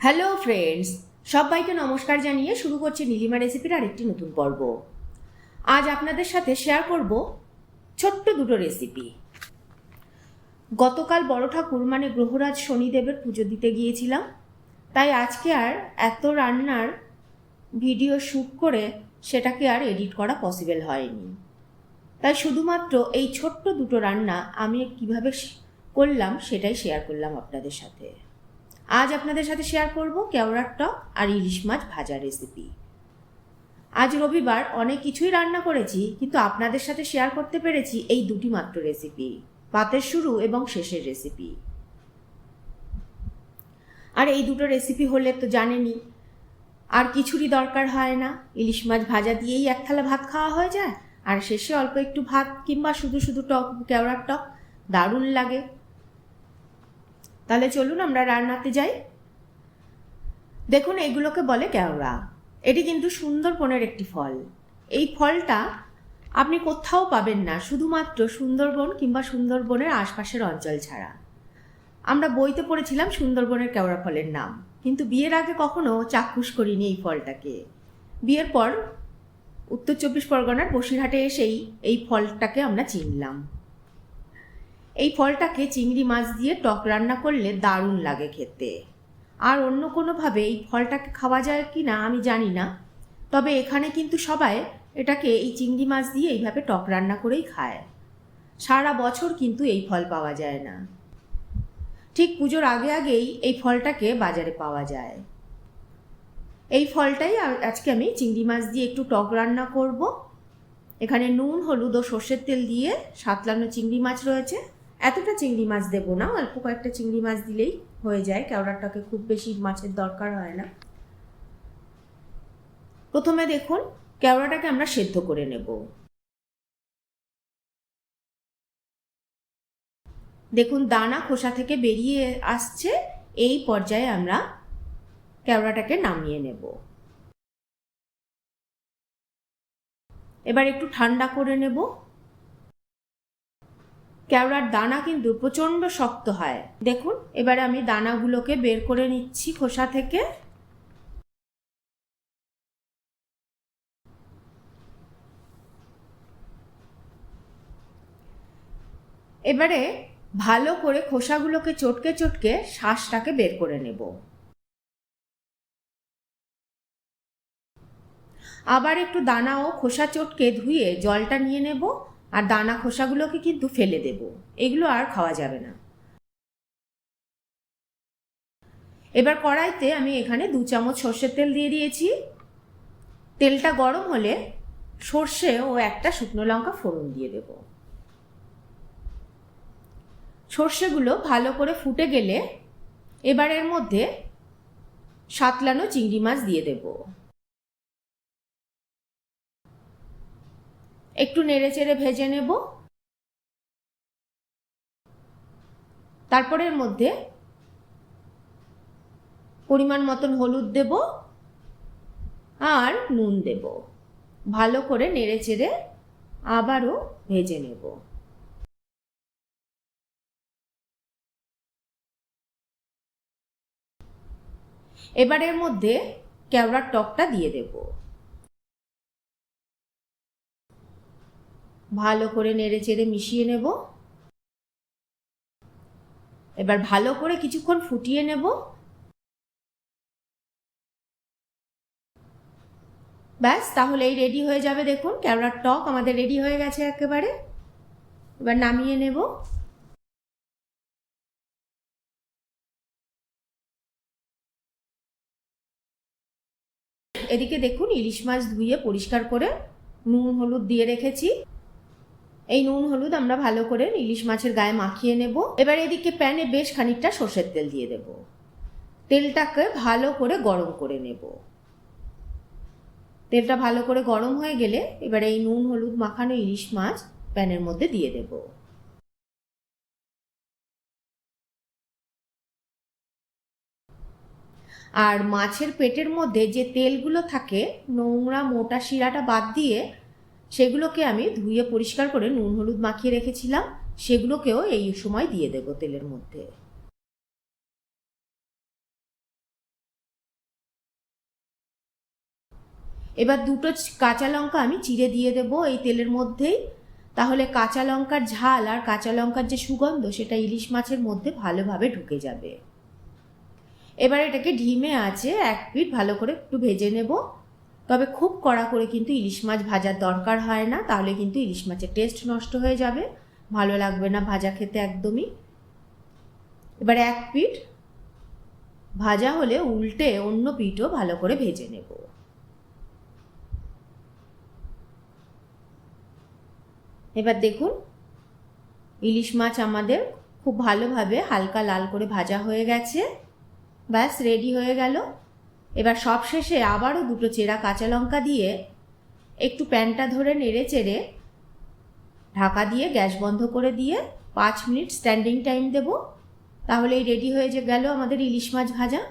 Hello friends, সবাইকে নমস্কার জানিয়ে শুরু করছি নীলিমা রেসিপির আরেকটি নতুন পর্ব। আজ আপনাদের সাথে শেয়ার করব ছোট্ট দুটো রেসিপি। গতকাল বড় ঠাকুর মানে গ্রহরাজ শনিদেবের পুজো দিতে গিয়েছিলাম, তাই আজকে আর এত রান্নার ভিডিও শ্যুট করে সেটাকে আর এডিট করা পসিবল হয়নি। তাই শুধুমাত্র এই ছোট্ট দুটো রান্না আমি কিভাবে করলাম সেটাই শেয়ার করলাম আপনাদের সাথে। আজ আপনাদের সাথে শেয়ার করব কেওড়ার টক আর ইলিশ মাছ ভাজা রেসিপি। আজ রবিবার অনেক কিছুই রান্না করেছি, কিন্তু আপনাদের সাথে শেয়ার করতে পেরেছি এই দুটি মাত্র রেসিপি, পাতের শুরু এবং শেষের রেসিপি। আর এই দুটো রেসিপি হলে তো জানেনই আর কিছুরই দরকার হয় না, ইলিশ মাছ ভাজা দিয়েই এক থালা ভাত খাওয়া হয়ে যায়, আর শেষে অল্প একটু ভাত কিংবা শুধু শুধু টক, কেওড়ার টক দারুণ লাগে। তাহলে চলুন আমরা রান্নাতে যাই। দেখুন, এগুলোকে বলে কেওড়া। এটি কিন্তু সুন্দরবনের একটি ফল। এই ফলটা আপনি কোথাও পাবেন না, শুধুমাত্র সুন্দরবন কিংবা সুন্দরবনের আশপাশের অঞ্চল ছাড়া। আমরা বইতে পড়েছিলাম সুন্দরবনের কেওড়া ফলের নাম, কিন্তু বিয়ের আগে কখনো চাক্ষুষ করিনি এই ফলটাকে। বিয়ের পর উত্তর চব্বিশ পরগনার বসিরহাটে এসেই এই ফলটাকে আমরা চিনলাম। এই ফলটাকে চিংড়ি মাছ দিয়ে টক রান্না করলে দারুণ লাগে খেতে। আর অন্য কোনোভাবে এই ফলটাকে খাওয়া যায় কি না আমি জানি না, তবে এখানে কিন্তু সবাই এটাকে এই চিংড়ি মাছ দিয়ে এইভাবে টক রান্না করেই খায়। সারা বছর কিন্তু এই ফল পাওয়া যায় না, ঠিক পুজোর আগে আগেই এই ফলটাকে বাজারে পাওয়া যায়। এই ফলটাই আজকে আমি চিংড়ি মাছ দিয়ে একটু টক রান্না করব। এখানে নুন, হলুদ ও সর্ষের তেল দিয়ে সাতলানো চিংড়ি মাছ রয়েছে। এতটা চিংড়ি মাছ দেবো না, অল্প কয়েকটা চিংড়ি মাছ দিলেই হয়ে যায়, কেওড়াটাকে খুব বেশি মাছের দরকার হয় না। প্রথমে দেখুন, কেওড়াটাকে আমরা সেদ্ধ করে নেব। দেখুন, দানা খোসা থেকে বেরিয়ে আসছে, এই পর্যায়ে আমরা কেওড়াটাকে নামিয়ে নেব। এবার একটু ঠান্ডা করে নেব। কেওড়ার দানা কিন্তু প্রচণ্ড শক্ত হয়। দেখুন, এবারে আমি দানাগুলোকে বের করে নিচ্ছি খোসা থেকে। এবারে ভালো করে খোসাগুলোকে চটকে চটকে শাঁসটাকে বের করে নেব। আবার একটু দানা ও খোসা চটকে ধুয়ে জলটা নিয়ে নেব, আর দানা খোসাগুলোকে কিন্তু ফেলে দেব, এগুলো আর খাওয়া যাবে না। এবার কড়াইতে আমি এখানে 2 চামচ সর্ষের তেল দিয়ে দিয়েছি। তেলটা গরম হলে সর্ষে ও একটা শুকনো লঙ্কা ফোড়ন দিয়ে দেব। সর্ষেগুলো ভালো করে ফুটে গেলে এবার এর মধ্যে সাতলানো চিংড়ি মাছ দিয়ে দেব। একটু নেড়ে চেড়ে ভেজে নেব। তারপর এর মধ্যে পরিমাণ মতন হলুদ দেব আর নুন দেব। ভালো করে নেড়ে চেড়ে আবারও ভেজে নেব। এবার এর মধ্যে কেওড়ার টকটা দিয়ে দেব। ভালো করে নেড়ে চেড়ে মিশিয়ে নেব। এবার ভালো করে কিছুক্ষণ ফুটিয়ে নেব। ব্যাস, তাহলেই রেডি হয়ে যাবে। দেখুন, কেওড়ার টক আমাদের রেডি হয়ে গেছে একেবারে। এবার নামিয়ে নেব। এদিকে দেখুন, ইলিশ মাছ ধুয়ে পরিষ্কার করে নুন হলুদ দিয়ে রেখেছি। এই নুন হলুদ আমরা ভালো করে ইলিশ মাছের গায়ে মাখিয়ে নেব। এবার এদিকে প্যানে বেশ খানিকটা সর্ষের তেল দিয়ে দেব। তেলটাকে ভালো করে গরম করে নেব। তেলটা ভালো করে গরম হয়ে গেলে এবার এই নুন হলুদ মাখানো ইলিশ মাছ প্যানের মধ্যে দিয়ে দেব। আর মাছের পেটের মধ্যে যে তেলগুলো থাকে, নোংরা মোটা শিরাটা বাদ দিয়ে সেগুলোকে আমি ধুয়ে পরিষ্কার করে নুন হলুদ মাখিয়ে রেখেছিলাম, সেগুলোকেও এই সময় দিয়ে দেব তেলের মধ্যে। এবার দুটো কাঁচা লঙ্কা আমি চিড়ে দিয়ে দেবো এই তেলের মধ্যেই। তাহলে কাঁচা লঙ্কার ঝাল আর কাঁচা লঙ্কার যে সুগন্ধ সেটা ইলিশ মাছের মধ্যে ভালোভাবে ঢুকে যাবে। এবার এটাকে ঢিমে আঁচে এক পিঠ ভালো করে একটু ভেজে নেব। তবে খুব কড়া করে কিন্তু ইলিশ মাছ ভাজার দরকার হয় না, তাহলে কিন্তু ইলিশ মাছের টেস্ট নষ্ট হয়ে যাবে, ভালো লাগবে না ভাজা খেতে একদমই। এবার এক পিঠ ভাজা হলে উল্টে অন্য পিঠও ভালো করে ভেজে নেব। এবার দেখুন ইলিশ মাছ আমাদের খুব ভালোভাবে হালকা লাল করে ভাজা হয়ে গেছে। ব্যাস রেডি হয়ে গেল। এবার সবশেষে আবারও দুটো চেরা কাঁচা লঙ্কা দিয়ে একটু প্যানটা ধরে নেড়ে চেড়ে ঢাকা দিয়ে গ্যাস বন্ধ করে দিয়ে 5 মিনিট স্ট্যান্ডিং টাইম দেব। তাহলেই রেডি হয়ে গেল আমাদের ইলিশ মাছ ভাজা।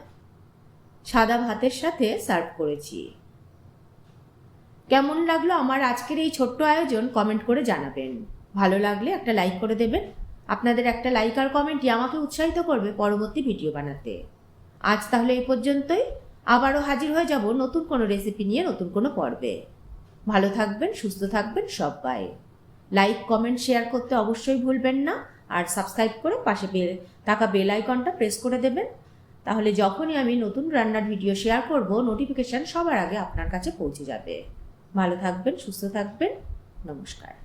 সাদা ভাতের সাথে সার্ভ করেছি। কেমন লাগলো আমার আজকের এই ছোট্ট আয়োজন কমেন্ট করে জানাবেন। ভালো লাগলে একটা লাইক করে দেবেন। আপনাদের একটা লাইক আর কমেন্টই আমাকে উৎসাহিত করবে পরবর্তী ভিডিও বানাতে। আজ তাহলে এই পর্যন্তই। আবারও হাজির হয়ে যাব নতুন কোনো রেসিপি নিয়ে নতুন কোনো পর্বে। ভালো থাকবেন, সুস্থ থাকবেন সবাই। লাইক কমেন্ট শেয়ার করতে অবশ্যই ভুলবেন না। আর সাবস্ক্রাইব করে পাশে থাকা বেল আইকনটা প্রেস করে দেবেন। তাহলে যখনই আমি নতুন রান্নার ভিডিও শেয়ার করব নোটিফিকেশান সবার আগে আপনার কাছে পৌঁছে যাবে। ভালো থাকবেন, সুস্থ থাকবেন। নমস্কার।